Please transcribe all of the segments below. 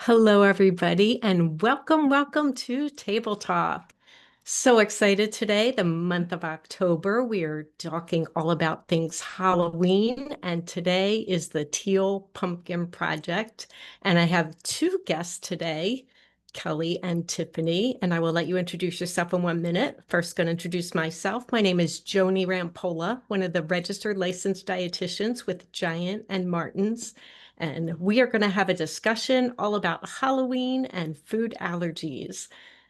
Hello, everybody, and welcome to Table Talk. So excited today, the month of October. We are talking all about things Halloween, and today is the Teal Pumpkin Project. And I have two guests today, Kelly and Tiffany, and I will let you introduce yourself in 1 minute. First, going to introduce myself. My name is Joni Rampolla, one of the registered licensed dietitians with Giant and Martin's. And we are going to have a discussion all about Halloween and food allergies.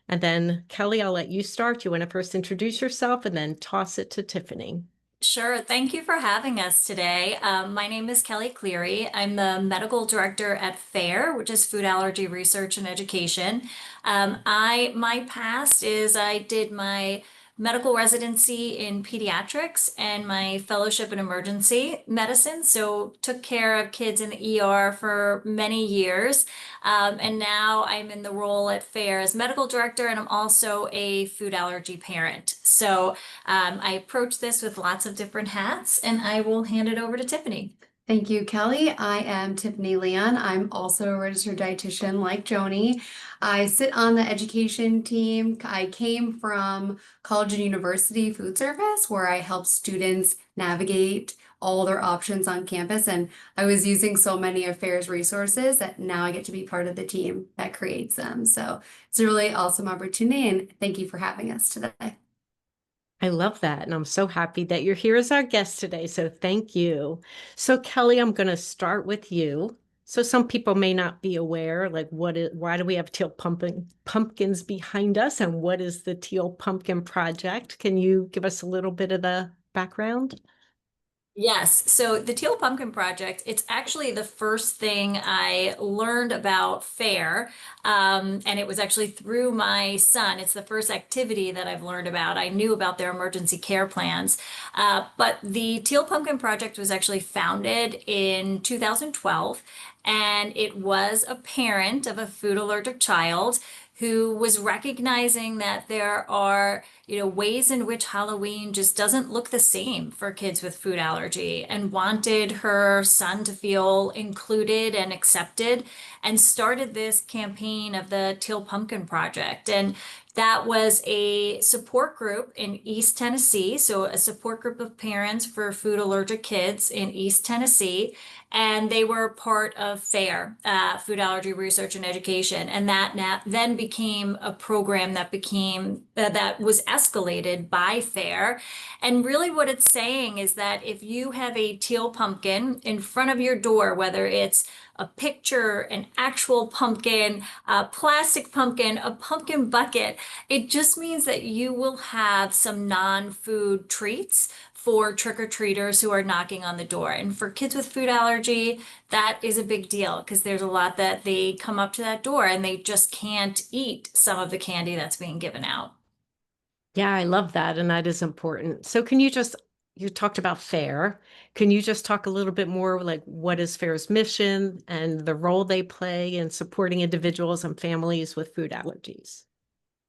And then, Kelly, I'll let you start. You want to first introduce yourself and then toss it to Tiffany. Sure. Thank you for having us today. My name is Kelly Cleary. I'm the medical director at FAIR, which is Food Allergy Research and Education. My past is I did my medical residency in pediatrics and my fellowship in emergency medicine. So took care of kids in the ER for many years. And now I'm in the role at FAIR as medical director, and I'm also a food allergy parent. So I approach this with lots of different hats, and I will hand it over to Tiffany. Thank you, Kelly. I am Tiffany Leon. I'm also a registered dietitian like Joni. I sit on the education team. I came from college and university food service where I help students navigate all their options on campus. And I was using so many of FAIR's resources that now I get to be part of the team that creates them. So it's a really awesome opportunity. And thank you for having us today. I love that. And I'm so happy that you're here as our guest today. So thank you. So, Kelly, I'm going to start with you. So some people may not be aware, like why do we have pumpkins behind us? And what is the Teal Pumpkin Project? Can you give us a little bit of the background? Yes, so the Teal Pumpkin Project, it's actually the first thing I learned about FAIR. And it was actually through my son. It's the first activity that I've learned about. I knew about their emergency care plans. But the Teal Pumpkin Project was actually founded in 2012, and it was a parent of a food allergic child who was recognizing that there are, ways in which Halloween just doesn't look the same for kids with food allergy, and wanted her son to feel included and accepted, and started this campaign of the Teal Pumpkin Project. And that was a support group in East Tennessee, so a support group of parents for food allergic kids in East Tennessee. And they were part of FAIR, Food Allergy Research and Education, and that then became a program that was escalated by FAIR. And really, what it's saying is that if you have a teal pumpkin in front of your door, whether it's a picture, an actual pumpkin, a plastic pumpkin, a pumpkin bucket, it just means that you will have some non-food treats for trick-or-treaters who are knocking on the door. And for kids with food allergy, that is a big deal because there's a lot that they come up to that door and they just can't eat some of the candy that's being given out. Yeah, I love that. And that is important. So you talked about FAIR. Can you just talk a little bit more like what is FAIR's mission and the role they play in supporting individuals and families with food allergies?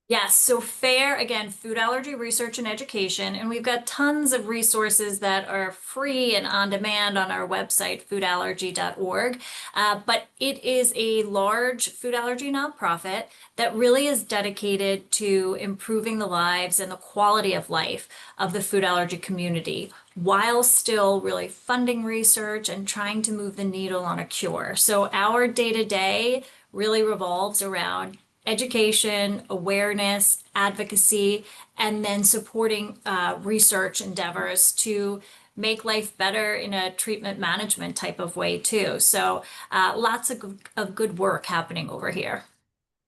Yes, so FAIR, again, food allergy research and education, and we've got tons of resources that are free and on demand on our website, foodallergy.org. But it is a large food allergy nonprofit that really is dedicated to improving the lives and the quality of life of the food allergy community, while still really funding research and trying to move the needle on a cure. So our day-to-day really revolves around education, awareness, advocacy, and then supporting research endeavors to make life better in a treatment management type of way too. So lots of good work happening over here.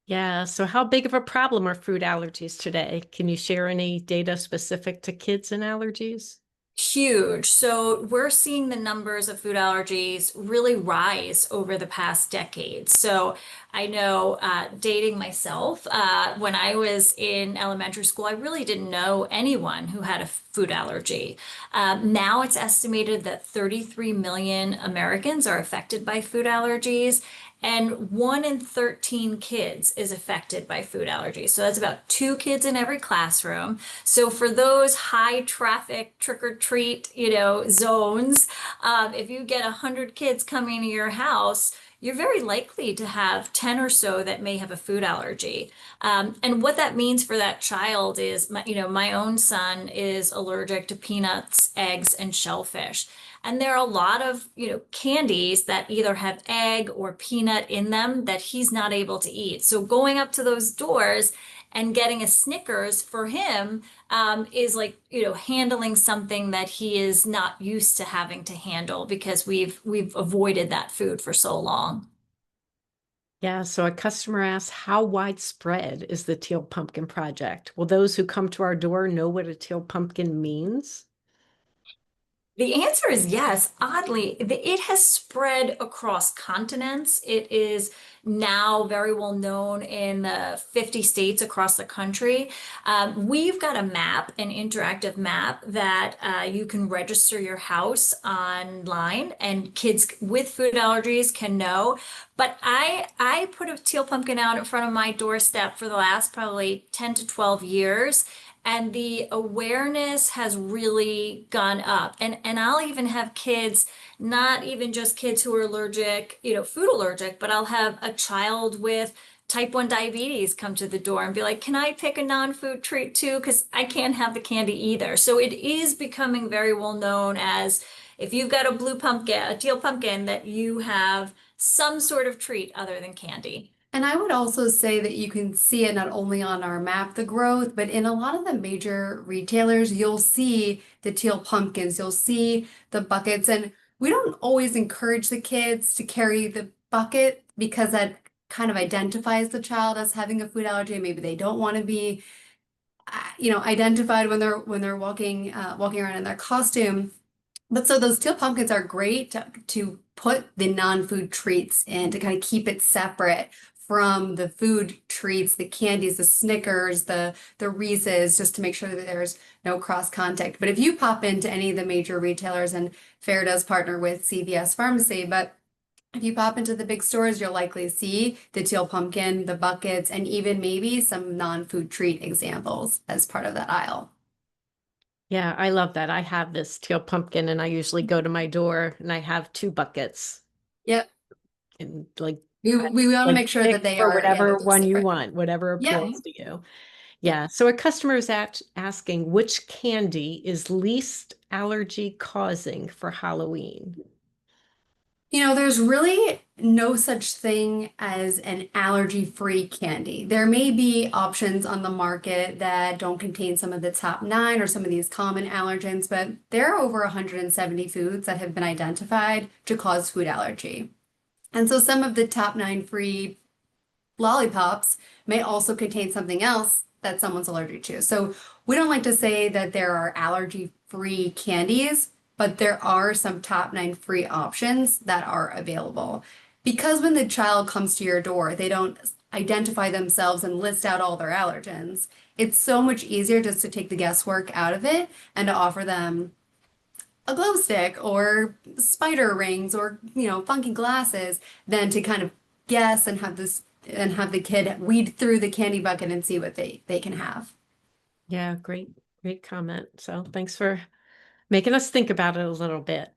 Yeah. So how big of a problem are food allergies today? Can you share any data specific to kids and allergies? Huge. So we're seeing the numbers of food allergies really rise over the past decade. So I know, dating myself, when I was in elementary school, I really didn't know anyone who had a food allergy. Now it's estimated that 33 million Americans are affected by food allergies, and 1 in 13 kids is affected by food allergies. So that's about 2 kids in every classroom. So for those high traffic trick or treat, zones, if you get 100 kids coming to your house, you're very likely to have 10 or so that may have a food allergy. And what that means for that child is, my own son is allergic to peanuts, eggs, and shellfish. And there are a lot of, candies that either have egg or peanut in them that he's not able to eat. So going up to those doors and getting a Snickers for him is like, handling something that he is not used to having to handle because we've avoided that food for so long. Yeah, so a customer asks, how widespread is the Teal Pumpkin Project? Will those who come to our door know what a teal pumpkin means? The answer is yes. Oddly, it has spread across continents. It is now very well known in the 50 states across the country. We've got a map, an interactive map that you can register your house online, and kids with food allergies can know. But I put a teal pumpkin out in front of my doorstep for the last probably 10 to 12 years. And the awareness has really gone up. And I'll even have kids, not even just kids who are allergic, food allergic, but I'll have a child with type 1 diabetes come to the door and be like, can I pick a non-food treat too? Because I can't have the candy either. So it is becoming very well known as, if you've got a blue pumpkin, a teal pumpkin, that you have some sort of treat other than candy. And I would also say that you can see it not only on our map, the growth, but in a lot of the major retailers, you'll see the teal pumpkins, you'll see the buckets. And we don't always encourage the kids to carry the bucket because that kind of identifies the child as having a food allergy. Maybe they don't want to be, identified when they're walking around in their costume. But so those teal pumpkins are great to put the non-food treats in to kind of keep it separate from the food treats, the candies, the Snickers, the Reese's, just to make sure that there's no cross contact. But if you pop into any of the major retailers, and FAIR does partner with CVS Pharmacy, but if you pop into the big stores, you'll likely see the teal pumpkin, the buckets, and even maybe some non-food treat examples as part of that aisle. Yeah, I love that. I have this teal pumpkin and I usually go to my door and I have two buckets Yep. and like We want to like make sure pick that they for are, yeah, whatever that they're one you separate. want, whatever Yeah. appeals to you. Yeah. Yeah. So a customer is asking which candy is least allergy causing for Halloween? There's really no such thing as an allergy-free candy. There may be options on the market that don't contain some of the top nine or some of these common allergens, but there are over 170 foods that have been identified to cause food allergy. And so some of the top nine free lollipops may also contain something else that someone's allergic to. So we don't like to say that there are allergy-free candies, but there are some top nine free options that are available. Because when the child comes to your door, they don't identify themselves and list out all their allergens. It's so much easier just to take the guesswork out of it and to offer them a glow stick or spider rings or, funky glasses than to kind of guess and have the kid weed through the candy bucket and see what they can have. Yeah, great comment. So thanks for making us think about it a little bit.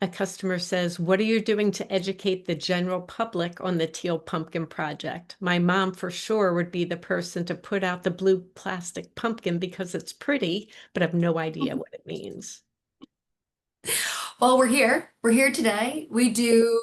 A customer says, what are you doing to educate the general public on the Teal Pumpkin Project? My mom for sure would be the person to put out the blue plastic pumpkin because it's pretty, but I have no idea what it means. Well, we're here. We're here today. We do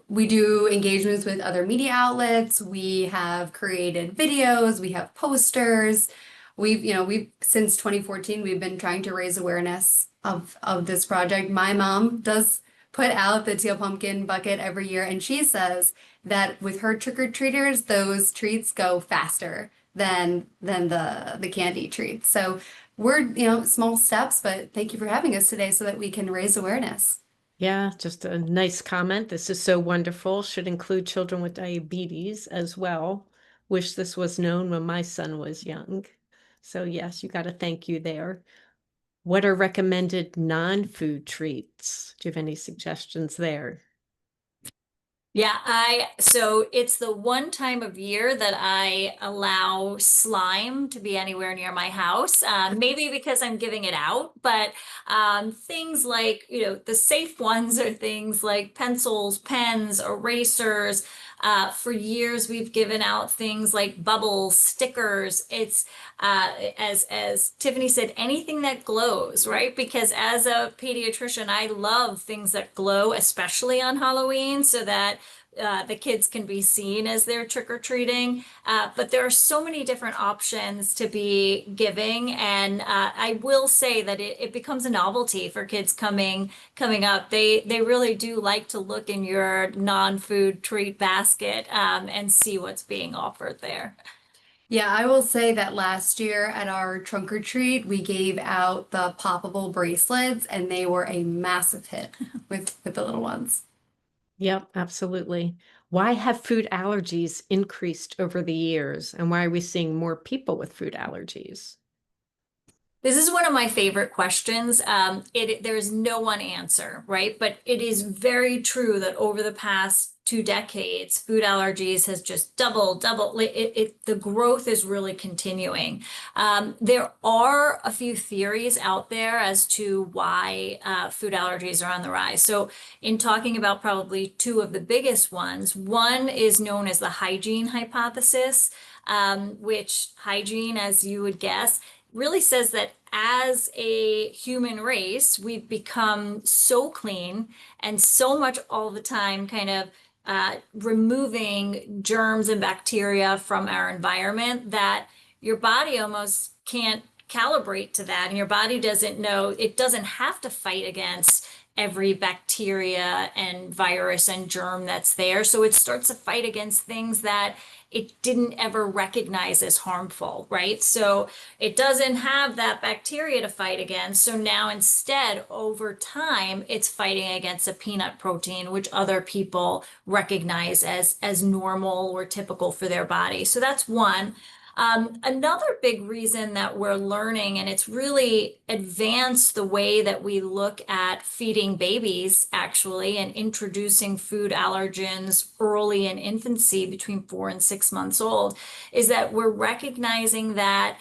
engagements with other media outlets. We have created videos. We have posters. We've since 2014, we've been trying to raise awareness of this project. My mom does put out the teal pumpkin bucket every year, and she says that with her trick-or-treaters, those treats go faster than the candy treats. So we're, small steps, but thank you for having us today so that we can raise awareness. Yeah, just a nice comment. This is so wonderful. Should include children with diabetes as well. Wish this was known when my son was young. So yes, you got to thank you there. What are recommended non-food treats? Do you have any suggestions there? Yeah, so it's the one time of year that I allow slime to be anywhere near my house. Maybe because I'm giving it out, but things like, the safe ones are things like pencils, pens, erasers. For years, we've given out things like bubbles, stickers. It's as Tiffany said, anything that glows, right? Because as a pediatrician, I love things that glow, especially on Halloween, so that the kids can be seen as they're trick-or-treating. But there are so many different options to be giving. And I will say that it becomes a novelty for kids coming up. They really do like to look in your non-food treat basket and see what's being offered there. Yeah, I will say that last year at our trunk or treat, we gave out the poppable bracelets and they were a massive hit with the little ones. Yep, absolutely. Why have food allergies increased over the years, and why are we seeing more people with food allergies? This is one of my favorite questions. There's no one answer, right? But it is very true that over the past 2 decades, food allergies has just doubled. The growth is really continuing. There are a few theories out there as to why food allergies are on the rise. So, in talking about probably two of the biggest ones, one is known as the hygiene hypothesis, which hygiene, as you would guess, really says that as a human race, we've become so clean and so much all the time kind of removing germs and bacteria from our environment that your body almost can't calibrate to that. And your body doesn't know, it doesn't have to fight against every bacteria and virus and germ that's there. So it starts to fight against things that it didn't ever recognize as harmful, right? So it doesn't have that bacteria to fight against. So now instead, over time, it's fighting against a peanut protein, which other people recognize as normal or typical for their body. So that's one. Another big reason that we're learning, and it's really advanced the way that we look at feeding babies, actually, and introducing food allergens early in infancy between 4 and 6 months old, is that we're recognizing that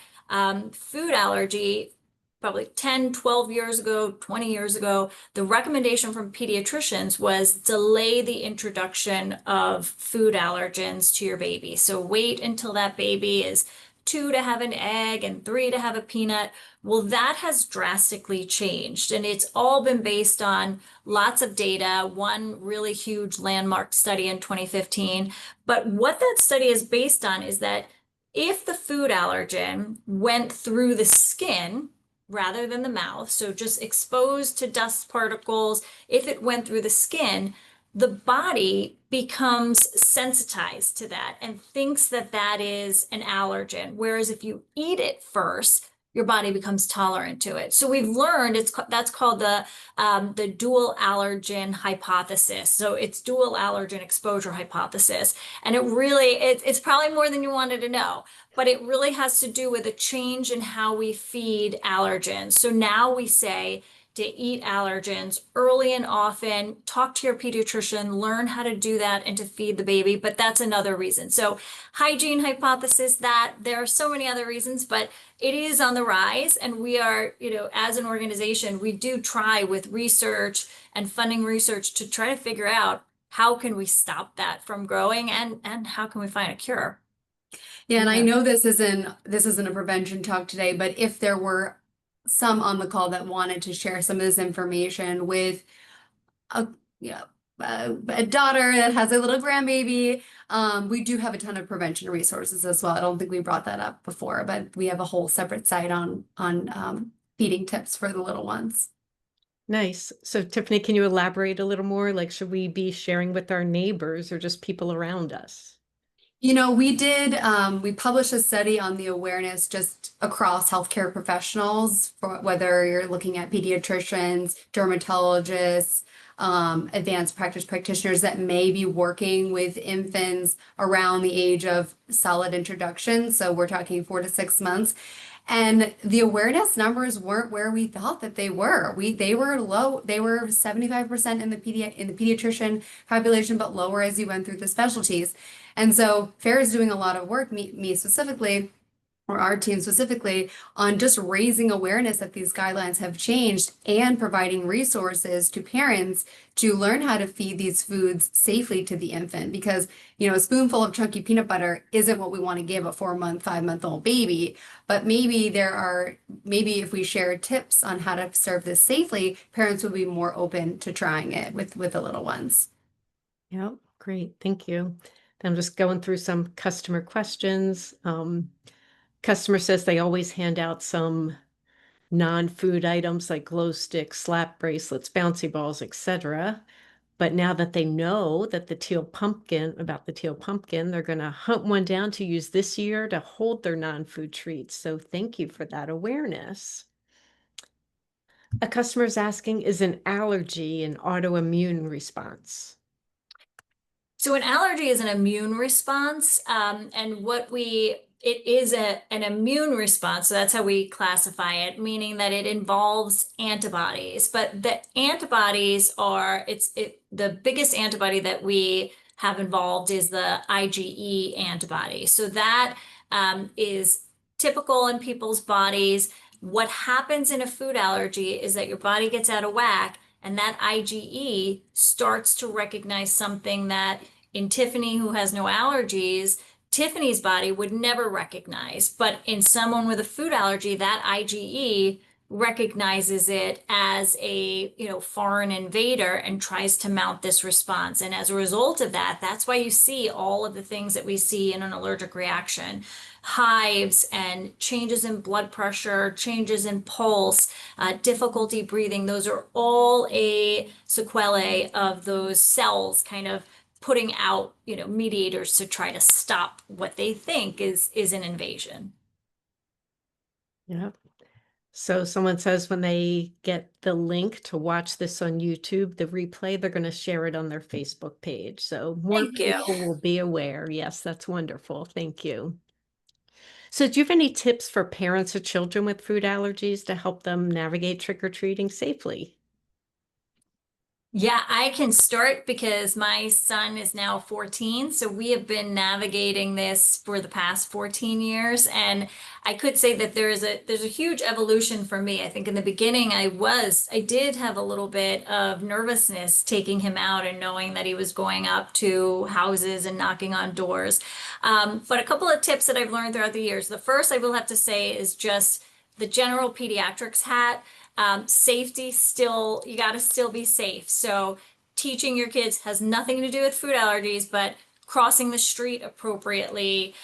food allergy, probably 10, 12 years ago, 20 years ago, the recommendation from pediatricians was delay the introduction of food allergens to your baby. So wait until that baby is 2 to have an egg and 3 to have a peanut. Well, that has drastically changed, and it's all been based on lots of data, one really huge landmark study in 2015. But what that study is based on is that if the food allergen went through the skin, rather than the mouth, so just exposed to dust particles, if it went through the skin, the body becomes sensitized to that and thinks that that is an allergen. Whereas if you eat it first, your body becomes tolerant to it. So we've learned that's called the dual allergen hypothesis. So it's dual allergen exposure hypothesis, and it's probably more than you wanted to know, but it really has to do with a change in how we feed allergens. So now we say to eat allergens early and often, talk to your pediatrician, learn how to do that and to feed the baby. But that's another reason. So hygiene hypothesis, that there are so many other reasons, but it is on the rise. And we are, as an organization, we do try with research and funding research to try to figure out how can we stop that from growing and how can we find a cure. Yeah, and I know this isn't a prevention talk today, but if there were some on the call that wanted to share some of this information with a a daughter that has a little grandbaby, we do have a ton of prevention resources as well. I don't think we brought that up before, but we have a whole separate site on feeding tips for the little ones. Nice. So, Tiffany, can you elaborate a little more? Like, should we be sharing with our neighbors or just people around us? We published a study on the awareness just across healthcare professionals, for whether you're looking at pediatricians, dermatologists, advanced practice practitioners that may be working with infants around the age of solid introduction. So we're talking 4 to 6 months. And the awareness numbers weren't where we thought that they were. They were low. They were 75% in the pediatrician population, but lower as you went through the specialties. And so FAIR is doing a lot of work, me specifically, or our team specifically, on just raising awareness that these guidelines have changed and providing resources to parents to learn how to feed these foods safely to the infant. Because, a spoonful of chunky peanut butter isn't what we want to give a 4-month, 5-month-old baby. But maybe if we share tips on how to serve this safely, parents will be more open to trying it with the little ones. Yeah, great. Thank you. I'm just going through some customer questions. Customer says they always hand out some non-food items like glow sticks, slap bracelets, bouncy balls, etc. But now that they know that about the teal pumpkin, they're going to hunt one down to use this year to hold their non-food treats. So thank you for that awareness. A customer is asking, is an allergy an autoimmune response? So an allergy is an immune response, and it is an immune response. So that's how we classify it, meaning that it involves antibodies. But the antibodies the biggest antibody that we have involved is the IgE antibody. So that is typical in people's bodies. What happens in a food allergy is that your body gets out of whack, and that IgE starts to recognize something that in Tiffany, who has no allergies, Tiffany's body would never recognize. But in someone with a food allergy, that IgE recognizes it as a foreign invader and tries to mount this response. And as a result of that, that's why you see all of the things that we see in an allergic reaction. Hives and changes in blood pressure, changes in pulse, difficulty breathing. Those are all a sequelae of those cells kind of putting out, mediators to try to stop what they think is an invasion. Yeah. So someone says when they get the link to watch this on YouTube, the replay, they're going to share it on their Facebook page. So more people will be aware. Yes, that's wonderful. Thank you. So do you have any tips for parents of children with food allergies to help them navigate trick-or-treating safely? Yeah, I can start because my son is now 14. So we have been navigating this for the past 14 years. And I could say that there's a huge evolution for me. I think in the beginning I did have a little bit of nervousness taking him out and knowing that he was going up to houses and knocking on doors. But a couple of tips that I've learned throughout the years. The first I will have to say is just the general pediatrics hat. Safety still, you got to still be safe. So teaching your kids has nothing to do with food allergies, but crossing the street appropriately,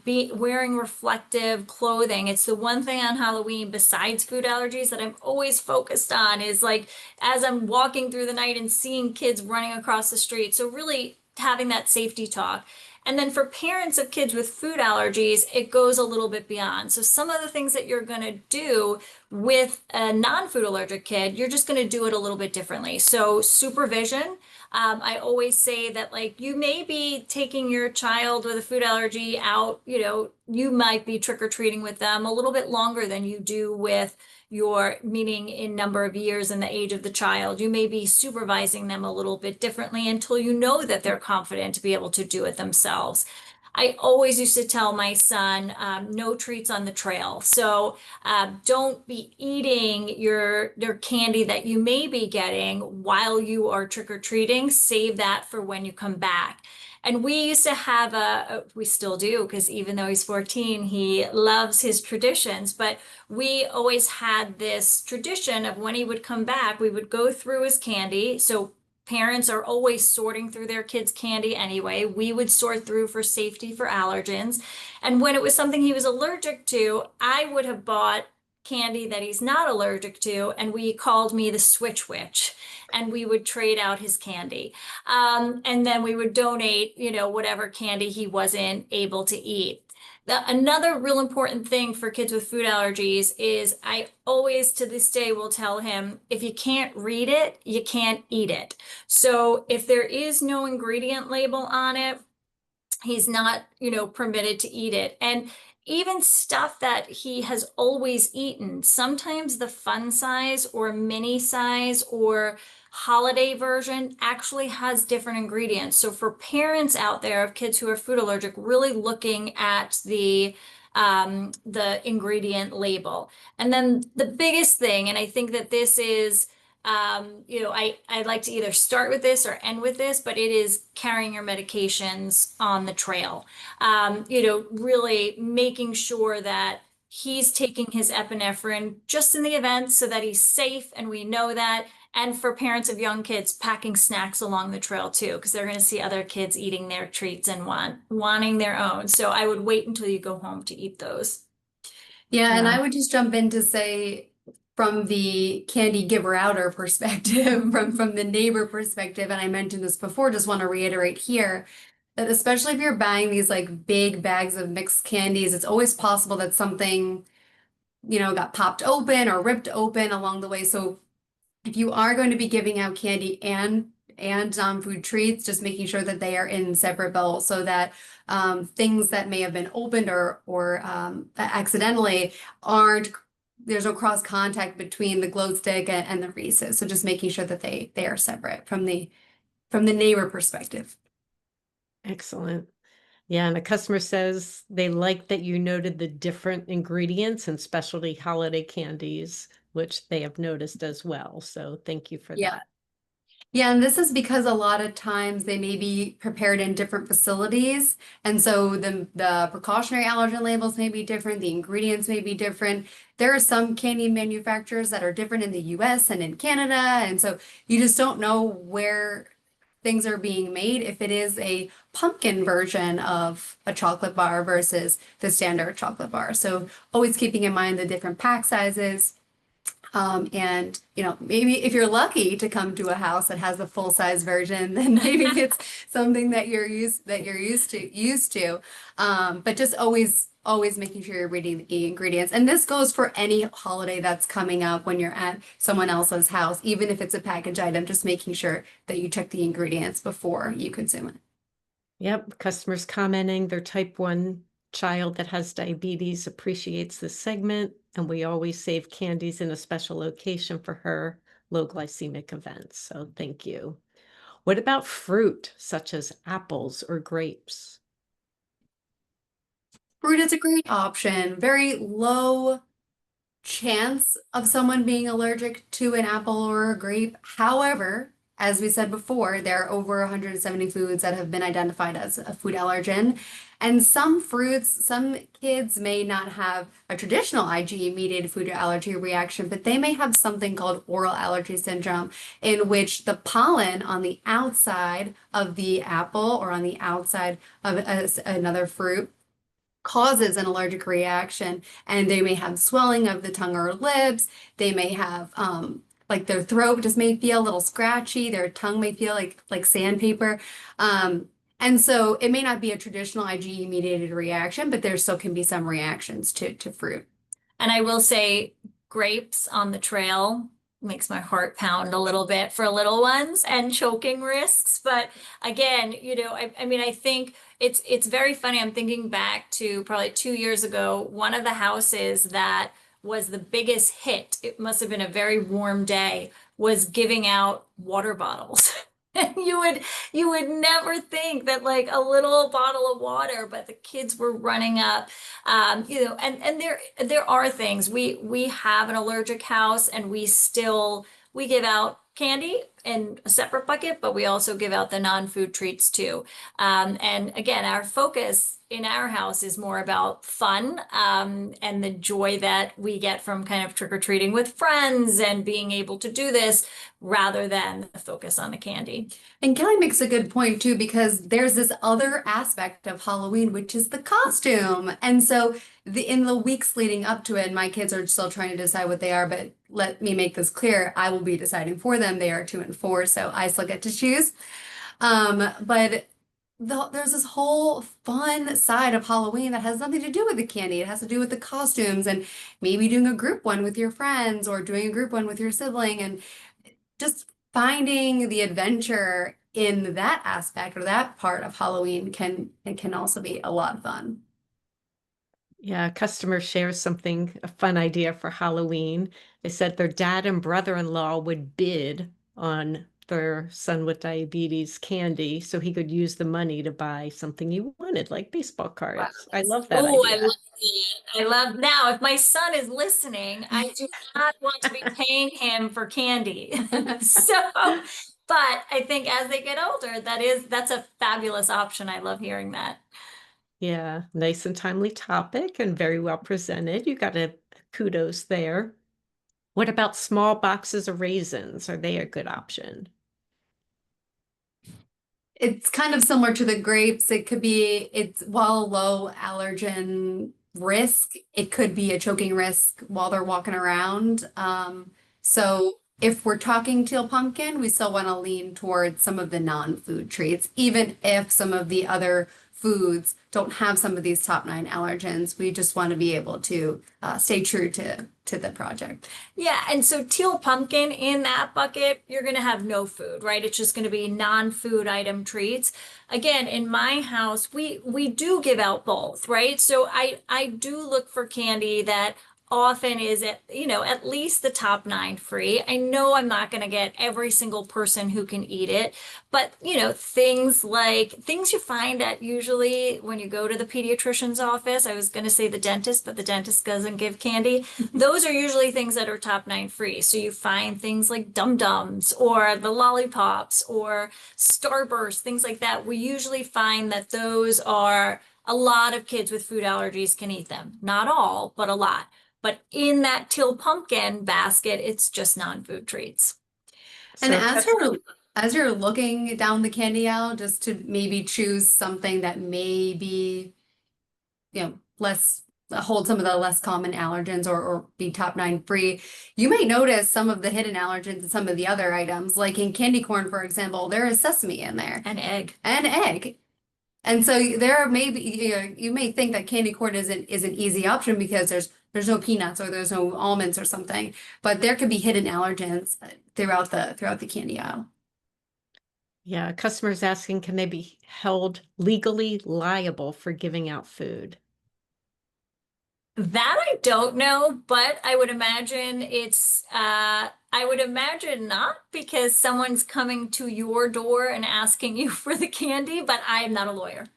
wearing reflective clothing. It's the one thing on Halloween besides food allergies that I'm always focused on is like, as I'm walking through the night and seeing kids running across the street. So really having that safety talk. And then for parents of kids with food allergies, it goes a little bit beyond. So some of the things that you're going to do with a non-food allergic kid, you're just going to do it a little bit differently. So supervision. I always say that like you may be taking your child with a food allergy out, you might be trick-or-treating with them a little bit longer than you do with meaning in number of years and the age of the child. You may be supervising them a little bit differently until you know that they're confident to be able to do it themselves. I always used to tell my son, no treats on the trail. So don't be eating your candy that you may be getting while you are trick-or-treating. Save that for when you come back. And we used to have we still do, because even though he's 14, he loves his traditions, but we always had this tradition of when he would come back, we would go through his candy. So parents are always sorting through their kids' candy anyway. We would sort through for safety for allergens. And when it was something he was allergic to, I would have bought candy that he's not allergic to, and we called me the switch witch, and we would trade out his candy. And then we would donate, whatever candy he wasn't able to eat. Another real important thing for kids with food allergies is I always to this day will tell him, if you can't read it, you can't eat it. So if there is no ingredient label on it, he's not, permitted to eat it. And even stuff that he has always eaten. Sometimes the fun size or mini size or holiday version actually has different ingredients. So for parents out there of kids who are food allergic, really looking at the ingredient label. And then the biggest thing, and I think that this is I'd like to either start with this or end with this, but it is carrying your medications on the trail. Really making sure that he's taking his epinephrine just in the event so that he's safe and we know that. And for parents of young kids, packing snacks along the trail too, because they're going to see other kids eating their treats and wanting their own. So I would wait until you go home to eat those. Yeah, and Yeah. I would just jump in to say from the candy giver outer perspective, from the neighbor perspective, and I mentioned this before, just want to reiterate here that especially if you're buying these like big bags of mixed candies, it's always possible that something, got popped open or ripped open along the way. So if you are going to be giving out candy and non-food treats, just making sure that they are in separate bowls so that things that may have been opened or accidentally aren't there's no cross contact between the glow stick and the Reese's. So just making sure that they are separate from the neighbor perspective. Excellent. Yeah, and a customer says they like that you noted the different ingredients and specialty holiday candies, which they have noticed as well. So thank you for Yeah. that. Yeah, and this is because a lot of times they may be prepared in different facilities. And so the precautionary allergen labels may be different, the ingredients may be different. There are some candy manufacturers that are different in the US and in Canada. And so you just don't know where things are being made if it is a pumpkin version of a chocolate bar versus the standard chocolate bar. So always keeping in mind the different pack sizes. And maybe if you're lucky to come to a house that has a full size version, then maybe it's something that you're used to. But just always making sure you're reading the ingredients. And this goes for any holiday that's coming up when you're at someone else's house, even if it's a package item, just making sure that you check the ingredients before you consume it. Yep, customers commenting their type 1 child that has diabetes appreciates this segment, and we always save candies in a special location for her low glycemic events. So thank you. What about fruit, such as apples or grapes? Fruit is a great option. Very low chance of someone being allergic to an apple or a grape. However, as we said before, there are over 170 foods that have been identified as a food allergen. And some fruits, some kids may not have a traditional IgE-mediated food allergy reaction, but they may have something called oral allergy syndrome, in which the pollen on the outside of the apple or on the outside of another fruit causes an allergic reaction, and they may have swelling of the tongue or lips. They may have like their throat just may feel a little scratchy, their tongue may feel like sandpaper. And so it may not be a traditional IgE mediated reaction, but there still can be some reactions to fruit. And I will say grapes on the trail makes my heart pound a little bit for little ones and choking risks. But again, I think it's very funny. I'm thinking back to probably 2 years ago, one of the houses that was the biggest hit, it must have been a very warm day, was giving out water bottles. And you would never think that like a little bottle of water, but the kids were running up. And there are things we have an allergic house, and we give out candy in a separate bucket, but we also give out the non-food treats too. And again, our focus in our house is more about fun, and the joy that we get from kind of trick-or-treating with friends and being able to do this rather than the focus on the candy. And Kelly makes a good point too, because there's this other aspect of Halloween, which is the costume. And so in the weeks leading up to it, my kids are still trying to decide what they are, but let me make this clear, I will be deciding for them. They are 2 and 4, so I still get to choose. But there's this whole fun side of Halloween that has nothing to do with the candy. It has to do with the costumes and maybe doing a group one with your friends or doing a group one with your sibling, and just finding the adventure in that aspect or that part of Halloween can also be a lot of fun. Yeah, a customer shares something, a fun idea for Halloween. They said their dad and brother-in-law would bid on their son with diabetes candy so he could use the money to buy something he wanted, like baseball Wow. cards. I love that Oh, I idea. love that. I love now. If my son is listening, I do not want to be paying him for candy. So, but I think as they get older, that's a fabulous option. I love hearing that. Yeah, nice and timely topic and very well presented. You got a kudos there. What about small boxes of raisins? Are they a good option? It's kind of similar to the grapes. It's while low allergen risk, it could be a choking risk while they're walking around. So if we're talking teal pumpkin, we still want to lean towards some of the non-food treats, even if some of the other foods don't have some of these top 9 allergens. We just want to be able to stay true to the project. Yeah, and so teal pumpkin in that bucket, you're going to have no food, right? It's just going to be non-food item treats. Again, in my house, we do give out both, right? So I do look for candy that often is at least the top 9 free. I know I'm not going to get every single person who can eat it, but things you find at usually when you go to the pediatrician's office. I was going to say the dentist, but the dentist doesn't give candy. Those are usually things that are top 9 free. So you find things like Dum Dums or the lollipops or Starburst, things like that. We usually find that those are a lot of kids with food allergies can eat them. Not all, but a lot. But in that teal pumpkin basket, it's just non-food treats. And So, as you're looking down the candy aisle, just to maybe choose something that may be, less hold some of the less common allergens or be top 9 free, you may notice some of the hidden allergens in some of the other items. Like in candy corn, for example, there is sesame in there And egg. and egg. And so there may be, you may think that candy corn is an easy option because there's no peanuts or there's no almonds or something, but there could be hidden allergens throughout the candy aisle. yeah, customers asking, can they be held legally liable for giving out food? That I don't know, but I would imagine I would imagine not because someone's coming to your door and asking you for the candy, but I am not a lawyer.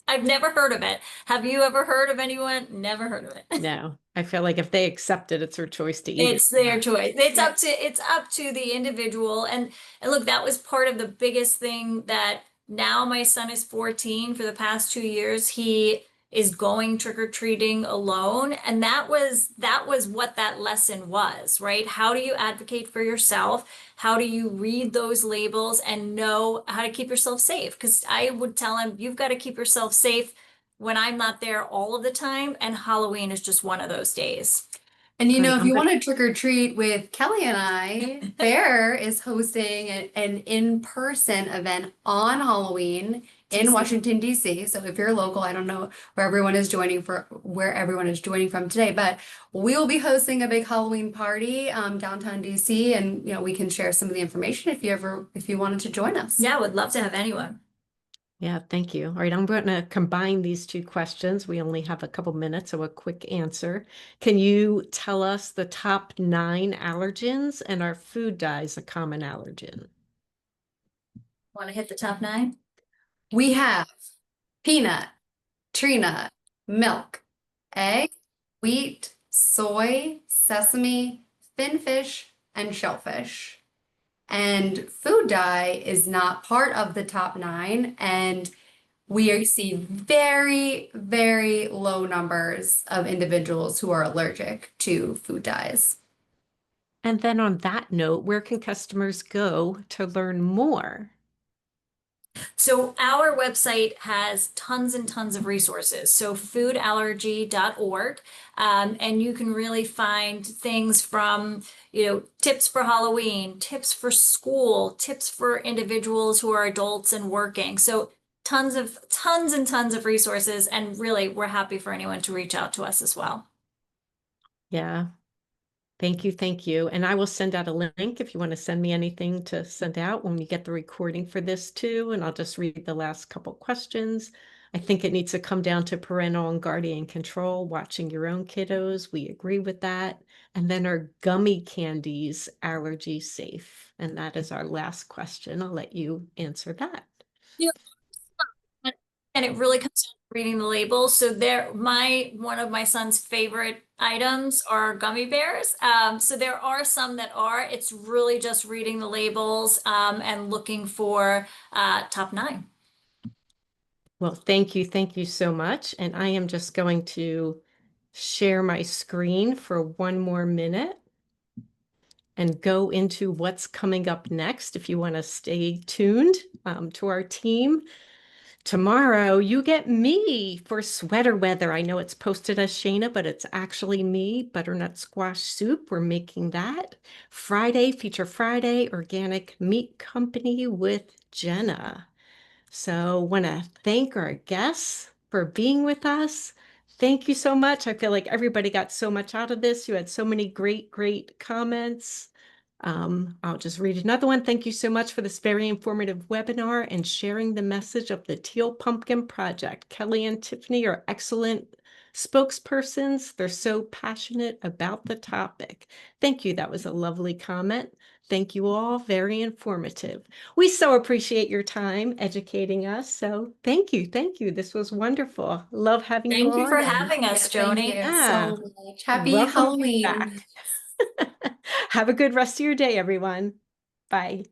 I've never heard of it. Have you ever heard of anyone? Never heard of it. No, I feel like if they accept it, it's their choice to eat it. It's their choice. Yeah. It's up to the individual. And look, that was part of the biggest thing that now my son is 14. For the past 2 years, he is going trick-or-treating alone. And that was what that lesson was, right? How do you advocate for yourself? How do you read those labels and know how to keep yourself safe? Because I would tell him, you've got to keep yourself safe when I'm not there all of the time, and Halloween is just one of those days. And Great. if you want to trick or treat with Kelly and I, Bear is hosting an in-person event on Halloween in DC. Washington, D.C. So if you're local, I don't know where everyone is joining from today, but we'll be hosting a big Halloween party downtown D.C. and we can share some of the information if you wanted to join us. Yeah, would love to have anyone. Yeah, thank you. All right, I'm going to combine these two questions. We only have a couple minutes, so a quick answer. Can you tell us the top 9 allergens and are food dyes a common allergen? Want to hit the top 9? We have peanut, tree nut, milk, egg, wheat, soy, sesame, finfish, and shellfish. And food dye is not part of the top 9, and we see very, very low numbers of individuals who are allergic to food dyes. And then on that note, where can customers go to learn more? So our website has tons and tons of resources. So foodallergy.org. And you can really find things from, tips for Halloween, tips for school, tips for individuals who are adults and working. So tons and tons of resources. And really, we're happy for anyone to reach out to us as well. Yeah, thank you, thank you. And I will send out a link if you want to send me anything to send out when you get the recording for this too. And I'll just read the last couple questions. I think it needs to come down to parental and guardian control, watching your own kiddos. We agree with that. And then are gummy candies allergy safe? And that is our last question. I'll let you answer that. Yeah. And it really comes down to reading the labels. So one of my son's favorite items are gummy bears. So there are some that are. It's really just reading the labels and looking for top 9. Well, thank you. Thank you so much. And I am just going to share my screen for one more minute and go into what's coming up next. If you want to stay tuned to our team. Tomorrow, you get me for sweater weather. I know it's posted as Shayna, but it's actually me, butternut squash soup. We're making that. Friday, Feature Friday, Organic Meat Company with Jenna. So want to thank our guests for being with us. Thank you so much. I feel like everybody got so much out of this. You had so many great, great comments. I'll just read another one. Thank you so much for this very informative webinar and sharing the message of the Teal Pumpkin Project. Kelly and Tiffany are excellent spokespersons. They're so passionate about the topic. Thank you. That was a lovely comment. Thank you all. Very informative. We so appreciate your time educating us. So thank you. Thank you. This was wonderful. Love having you Thank you on. for having us, Yeah, thank Joni. you Yeah. so much. Happy Welcome Halloween. back. Have a good rest of your day, everyone. Bye.